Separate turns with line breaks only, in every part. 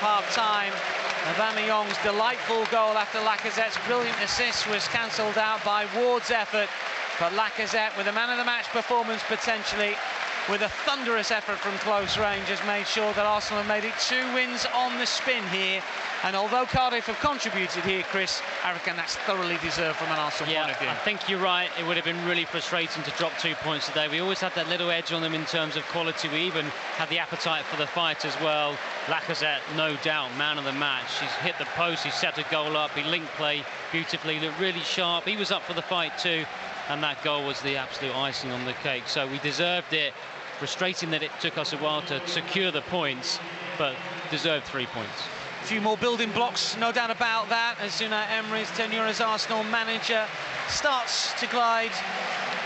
half-time. Aubameyang's delightful goal after Lacazette's brilliant assist was cancelled out by Ward's effort. But Lacazette, with a man-of-the-match performance potentially, with a thunderous effort from close range, has made sure that Arsenal have made it 2 wins on the spin here. And although Cardiff have contributed here, Chris, I reckon that's thoroughly deserved from an Arsenal point of view.
I think you're right. It would have been really frustrating to drop 2 points today. We always had that little edge on them in terms of quality. We even had the appetite for the fight as well. Lacazette, no doubt, man of the match. He's hit the post, he's set a goal up, he linked play beautifully, looked really sharp. He was up for the fight too, and that goal was the absolute icing on the cake. So we deserved it. Frustrating that it took us a while to secure the points, but deserved 3 points.
A few more building blocks, no doubt about that, as Unai Emery's tenure as Arsenal manager starts to glide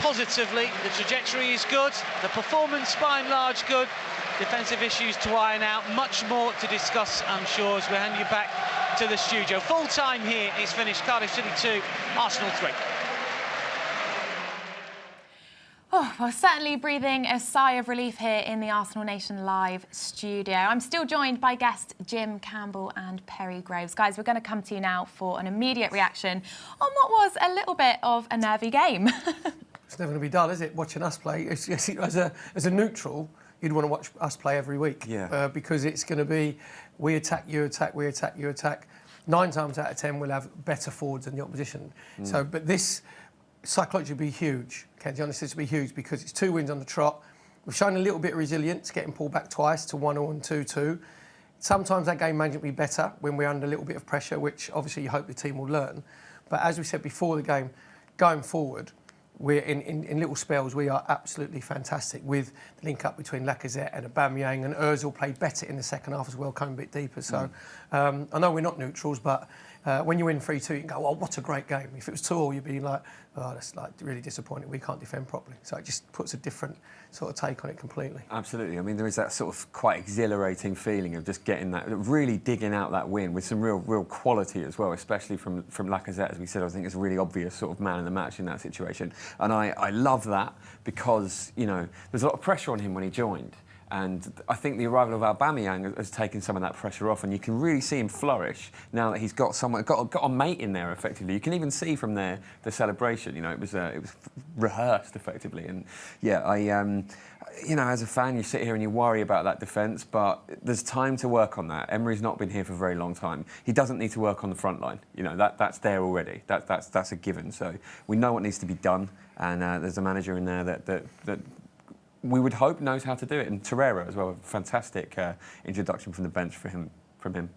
positively. The trajectory is good, the performance by and large good, defensive issues to iron out, much more to discuss, I'm sure, as we hand you back to the studio. Full time here is finished. Cardiff City 2, Arsenal 3.
Oh, well, certainly breathing a sigh of relief here in the Arsenal Nation Live studio. I'm still joined by guests Jim Campbell and Perry Groves. Guys, we're going to come to you now for an immediate reaction on what was a little bit of a nervy game.
It's never going to be dull, is it, watching us play? As a neutral, you'd want to watch us play every week.
Yeah.
Because it's going to be, we attack, you attack, we attack, you attack. 9 times out of 10, we'll have better forwards than the opposition. So, but this psychologically will be huge. Kenzie, honestly, this will be huge because it's 2 wins on the trot. We've shown a little bit of resilience, getting pulled back twice to 1-0 and 2-2. Sometimes that game management will be better when we're under a little bit of pressure, which obviously you hope the team will learn. But as we said before the game, going forward, we're in little spells, we are absolutely fantastic with the link up between Lacazette and Aubameyang, and Ozil played better in the second half as well, coming a bit deeper. So I know we're not neutrals, but when you win 3-2, you can go, oh, what a great game. If it was 2-2, you'd be like, oh, that's like really disappointing. We can't defend properly. So it just puts a different sort of take on it completely.
Absolutely. I mean, there is that sort of quite exhilarating feeling of just getting that, really digging out that win with some real quality as well, especially from Lacazette, as we said. I think it's a really obvious sort of man in the match in that situation. And I love that because, you know, there's a lot of pressure on him when he joined. And I think the arrival of Aubameyang has taken some of that pressure off, and you can really see him flourish now that he's got someone, got a mate in there effectively. You can even see from there the celebration. You know, it was rehearsed effectively, and yeah, you know, as a fan, you sit here and you worry about that defence, but there's time to work on that. Emery's not been here for a very long time. He doesn't need to work on the front line. You know, that's there already. That's a given. So we know what needs to be done, and there's a manager in there that we would hope knows how to do it. And Torreira as well, a fantastic introduction from the bench from him.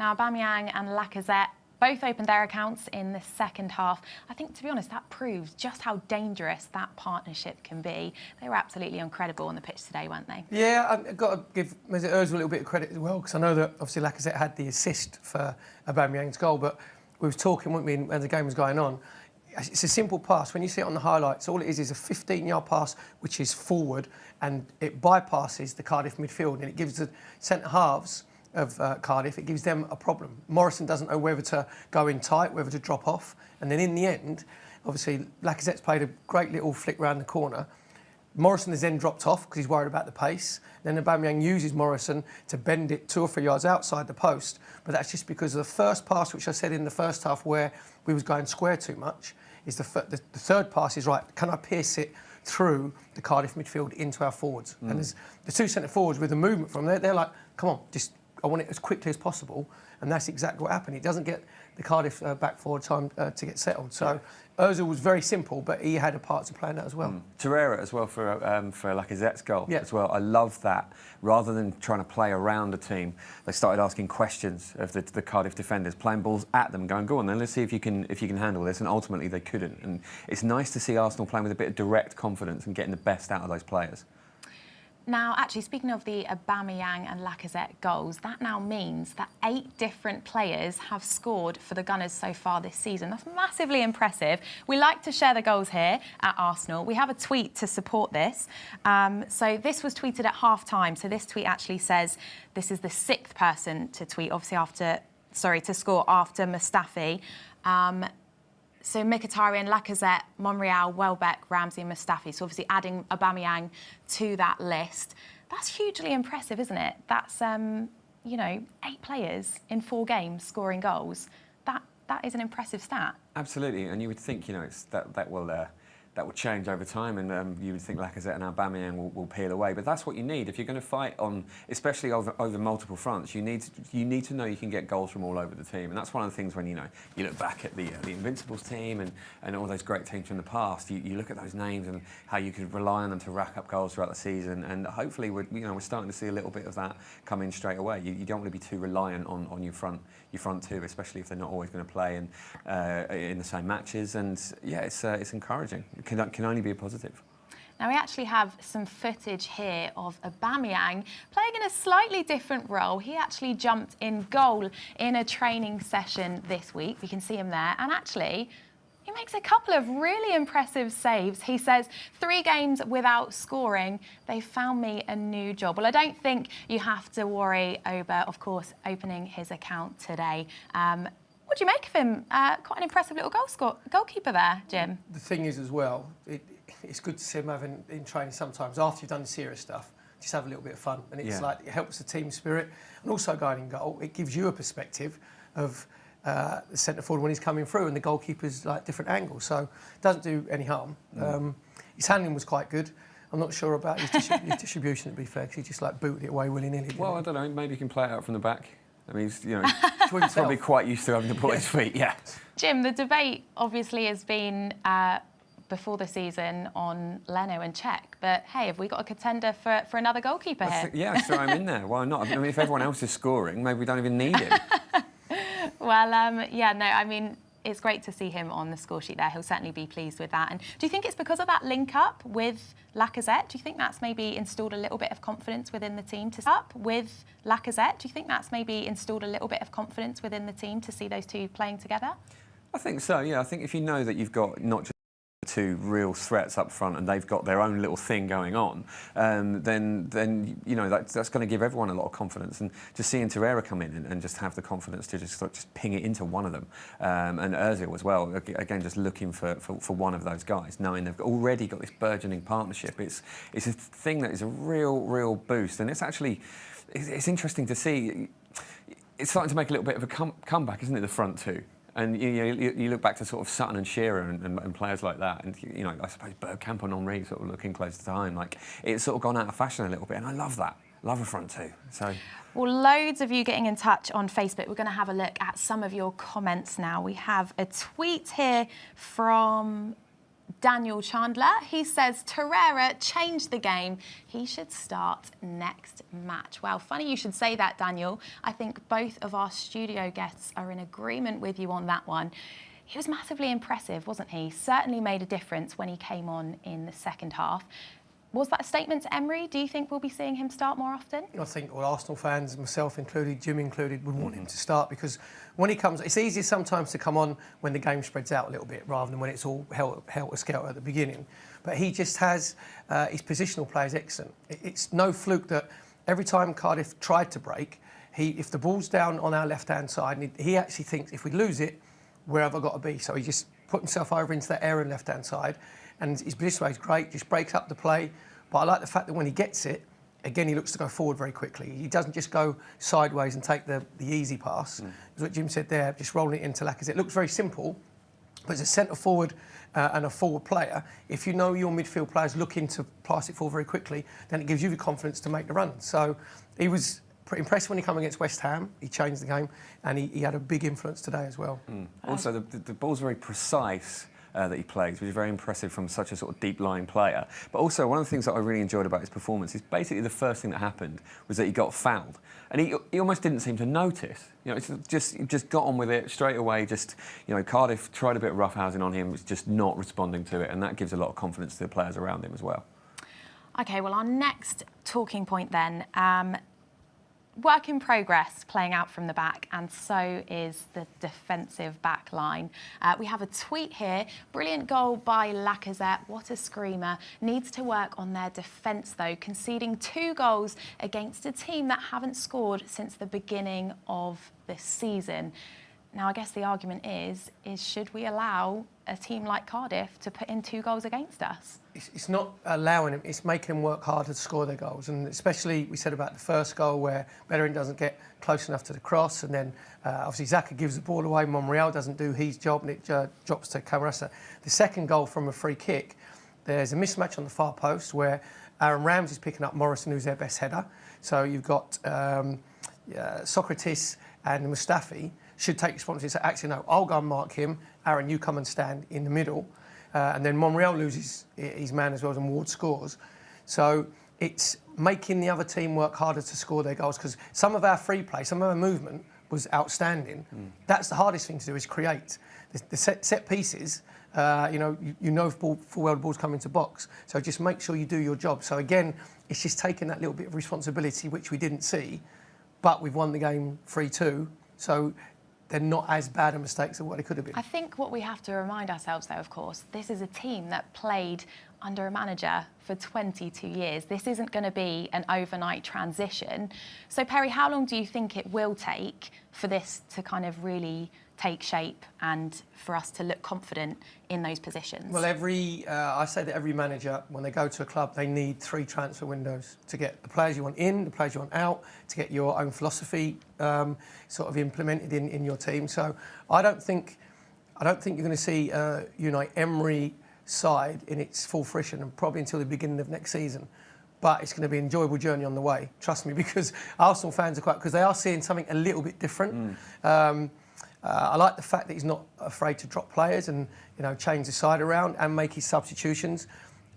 Now, Aubameyang and Lacazette both opened their accounts in the second half. I think, to be honest, that proves just how dangerous that partnership can be. They were absolutely incredible on the pitch today, weren't they?
Yeah, I've got to give Mesut Ozil a little bit of credit as well, because I know that obviously Lacazette had the assist for Aubameyang's goal, but we was talking, weren't we, as the game was going on. It's a simple pass. When you see it on the highlights, all it is a 15-yard pass, which is forward, and it bypasses the Cardiff midfield, and it gives the centre-halves of Cardiff, it gives them a problem. Morrison doesn't know whether to go in tight, whether to drop off, and then in the end, obviously, Lacazette's played a great little flick round the corner. Morrison has then dropped off because he's worried about the pace. Then Aubameyang uses Morrison to bend it 2 or 3 yards outside the post, but that's just because of the first pass, which I said in the first half, where we was going square too much, is the third pass is right. Can I pierce it through the Cardiff midfield into our forwards? And there's the 2 centre forwards with the movement from there. They're like, come on, I want it as quickly as possible. And that's exactly what happened. It doesn't get the Cardiff back forward time to get settled. So Ozil was very simple, but he had a part to play in that as well.
Torreira as well for Lacazette's goal as well. I love that. Rather than trying to play around a team, they started asking questions of the Cardiff defenders, playing balls at them, going, go on then, let's see if you can handle this. And ultimately they couldn't. And it's nice to see Arsenal playing with a bit of direct confidence and getting the best out of those players.
Now, actually, speaking of the Aubameyang and Lacazette goals, that now means that 8 different players have scored for the Gunners so far this season. That's massively impressive. We like to share the goals here at Arsenal. We have a tweet to support this. So this was tweeted at half-time. So this tweet actually says this is the 6th person to tweet, obviously to score after Mustafi. So Mkhitaryan, Lacazette, Monreal, Welbeck, Ramsey and Mustafi. So obviously adding Aubameyang to that list. That's hugely impressive, isn't it? That's, you know, 8 players in 4 games scoring goals. That is an impressive stat.
Absolutely, and you would think, you know, that will change over time, and you would think Lacazette and Aubameyang will peel away. But that's what you need if you're going to fight on, especially over multiple fronts. You need to know you can get goals from all over the team, and that's one of the things when you look back at the Invincibles team and all those great teams from the past. You look at those names and how you could rely on them to rack up goals throughout the season, and hopefully we're starting to see a little bit of that come in straight away. You don't want to be too reliant on your front two, especially if they're not always going to play in the same matches. And yeah, it's encouraging. Can only be a positive.
Now, we actually have some footage here of Aubameyang playing in a slightly different role. He actually jumped in goal in a training session this week. We can see him there. And actually, he makes a couple of really impressive saves. He says, 3 games without scoring, they found me a new job. Well, I don't think you have to worry over, of course, opening his account today. What do you make of him? Quite an impressive little goalkeeper there, Jim.
The thing is as well, it's good to see him having in training sometimes after you've done the serious stuff. Just have a little bit of fun, and it's like it helps the team spirit, and also going in goal, it gives you a perspective of the centre forward when he's coming through, and the goalkeeper's like different angles, so it doesn't do any harm. His handling was quite good. I'm not sure about his distribution, to be fair, because he just like booted it away willy-nilly.
Well, I don't know. Maybe he can play it out from the back. I mean, he's probably quite used to having to put his feet, yeah.
Jim, the debate obviously has been before the season on Leno and Cech, but hey, have we got a contender for another goalkeeper here?
Yeah, throw him in there. Why not? I mean, if everyone else is scoring, maybe we don't even need him.
Well, yeah, no, I mean, it's great to see him on the score sheet there. He'll certainly be pleased with that. And do you think it's because of that link-up with Lacazette? Do you think that's maybe installed a little bit of confidence within the team to up with Lacazette? Do you think that's maybe installed a little bit of confidence within the team to see those two playing together?
I think so, yeah. I think if you know that you've got not just 2 real threats up front and they've got their own little thing going on, then you know that's going to give everyone a lot of confidence. And just seeing Torreira come in and just have the confidence to just ping it into one of them, and Ozil as well. Again, just looking for one of those guys, knowing they've already got this burgeoning partnership. It's a thing that is a real boost, and it's interesting to see. It's starting to make a little bit of a comeback, isn't it? The front two. And you look back to sort of Sutton and Shearer and players like that, and I suppose Bergkamp and Henry sort of looking close to time. Like it's sort of gone out of fashion a little bit, and I love that. Love a front two. So.
Well, loads of you getting in touch on Facebook. We're going to have a look at some of your comments now. We have a tweet here from Daniel Chandler. He says, Torreira changed the game. He should start next match. Well, funny you should say that, Daniel. I think both of our studio guests are in agreement with you on that one. He was massively impressive, wasn't he? Certainly made a difference when he came on in the second half. Was that a statement to Emery? Do you think we'll be seeing him start more often?
I think all Arsenal fans, myself included, Jim included, would want him to start, because when he comes, it's easier sometimes to come on when the game spreads out a little bit rather than when it's all helter-skelter at the beginning. But he just has, his positional play is excellent. It's no fluke that every time Cardiff tried to break, if the ball's down on our left-hand side, he actually thinks, if we lose it, where have I got to be? So he just put himself over into that area on the left-hand side, and his position play is great, just breaks up the play. But I like the fact that when he gets it, again, he looks to go forward very quickly. He doesn't just go sideways and take the easy pass. As what Jim said there, just rolling it into Lacazette. It looks very simple, but as a centre forward and a forward player, if you know your midfield players looking to pass it forward very quickly, then it gives you the confidence to make the run. So he was pretty impressive when he came against West Ham. He changed the game, and he had a big influence today as well.
Also, the ball's very precise. That he plays, which is very impressive from such a sort of deep-lying player. But also, one of the things that I really enjoyed about his performance is basically the first thing that happened was that he got fouled, and he almost didn't seem to notice. It's just got on with it straight away. Just Cardiff tried a bit of roughhousing on him, was just not responding to it, and that gives a lot of confidence to the players around him as well.
Okay, well, our next talking point then. Work in progress playing out from the back, and so is the defensive back line. We have a tweet here. Brilliant goal by Lacazette. What a screamer. Needs to work on their defence, though, conceding 2 goals against a team that haven't scored since the beginning of the season. Now, I guess the argument is should we allow a team like Cardiff to put in 2 goals against us?
It's not allowing them, it's making them work harder to score their goals. And especially, we said about the first goal where Bellerin doesn't get close enough to the cross, and then obviously Xhaka gives the ball away, Monreal doesn't do his job, and it drops to Camarasa. The second goal from a free kick, there's a mismatch on the far post where Aaron Ramsey's picking up Morrison, who's their best header. So you've got Socrates and Mustafi should take responsibility. So actually, no, I'll go and mark him. Aaron, you come and stand in the middle. And then Monreal loses his man as well, and Ward scores. So it's making the other team work harder to score their goals, because some of our free play, some of our movement was outstanding. That's the hardest thing to do, is create. The set pieces, you know full well the ball's coming into box. So just make sure you do your job. So again, it's just taking that little bit of responsibility, which we didn't see, but we've won the game 3-2. So they're not as bad a mistakes as what they could have been.
I think what we have to remind ourselves, though, of course, this is a team that played under a manager for 22 years. This isn't going to be an overnight transition. So, Perry, how long do you think it will take for this to kind of really take shape and for us to look confident in those positions?
Well, I say that every manager, when they go to a club, they need 3 transfer windows to get the players you want in, the players you want out, to get your own philosophy sort of implemented in your team. So I don't think you're going to see Unai Emery side in its full fruition, and probably until the beginning of next season. But it's going to be an enjoyable journey on the way, trust me, because Arsenal fans are because they are seeing something a little bit different. I like the fact that he's not afraid to drop players and change the side around and make his substitutions.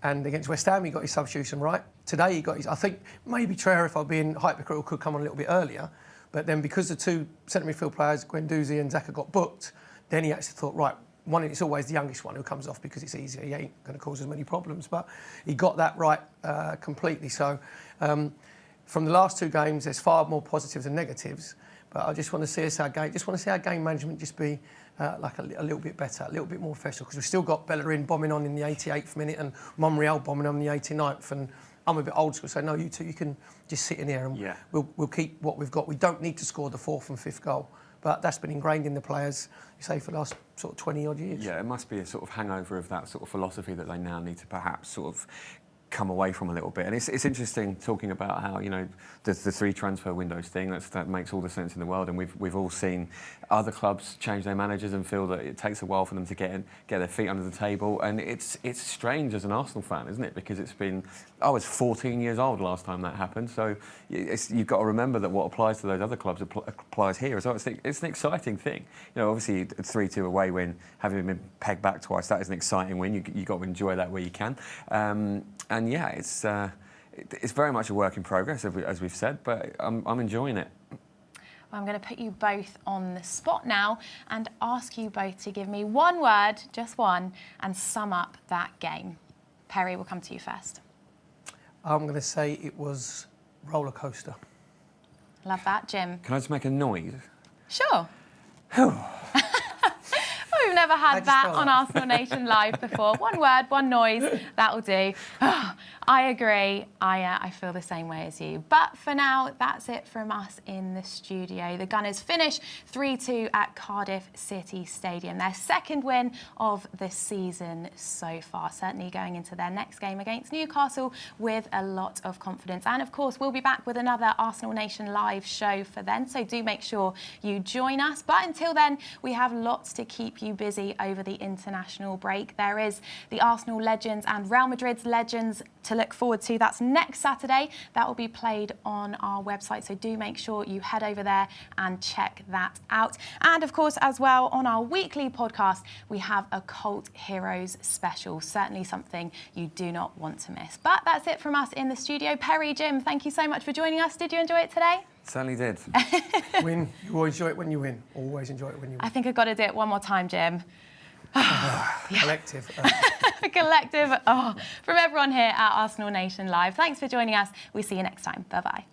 And against West Ham, he got his substitution right. Today, he got his. I think maybe Traore, if I'm being hypercritical, could come on a little bit earlier. But then, because the 2 centre midfield players, Guendouzi and Xhaka, got booked, then he actually thought, right, it's always the youngest one who comes off because it's easier. He ain't going to cause as many problems. But he got that right completely. So from the last 2 games, there's far more positives than negatives. But I just want to see our game management just be like a little bit better, a little bit more professional, because we've still got Bellerin bombing on in the 88th minute and Monreal bombing on in the 89th. And I'm a bit old school, so no, you two, you can just sit in here and we'll keep what we've got. We don't need to score the 4th and 5th goal. But that's been ingrained in the players, you say, for the last sort of 20-odd years.
Yeah, it must be a sort of hangover of that sort of philosophy that they now need to perhaps sort of come away from a little bit. And it's interesting talking about how, the 3 transfer windows thing, that makes all the sense in the world. And we've all seen other clubs change their managers and feel that it takes a while for them to get their feet under the table. And it's strange as an Arsenal fan, isn't it? Because I was 14 years old last time that happened. So you've got to remember that what applies to those other clubs applies here as well. It's an exciting thing. Obviously a 3-2 away win, having been pegged back twice, that is an exciting win. You've got to enjoy that where you can. And yeah, it's very much a work in progress, as we've said, but I'm enjoying it.
Well, I'm going to put you both on the spot now and ask you both to give me one word, just one, and sum up that game. Perry, we'll come to you first.
I'm going to say it was roller coaster.
Love that. Jim?
Can I just make a noise?
Sure. We've never had that on Arsenal Nation Live before. One word, one noise, that'll do. I agree. I feel the same way as you. But for now, that's it from us in the studio. The Gunners finish 3-2 at Cardiff City Stadium. Their 2nd win of the season so far. Certainly going into their next game against Newcastle with a lot of confidence. And of course, we'll be back with another Arsenal Nation Live show for then. So do make sure you join us. But until then, we have lots to keep you busy over the international break. There is the Arsenal Legends and Real Madrid's Legends to look forward to. That's next Saturday. That will be played on our website, so do make sure you head over there and check that out. And of course, as well, on our weekly podcast, we have a Cult Heroes special. Certainly something you do not want to miss. But that's it from us in the studio. Perry, Jim, thank you so much for joining us. Did you enjoy it today?
Certainly did.
You always enjoy it when you win. Always enjoy it when you win.
I think I've got to do it one more time, Jim.
Collective.
Collective. From everyone here at Arsenal Nation Live. Thanks for joining us. We'll see you next time. Bye-bye.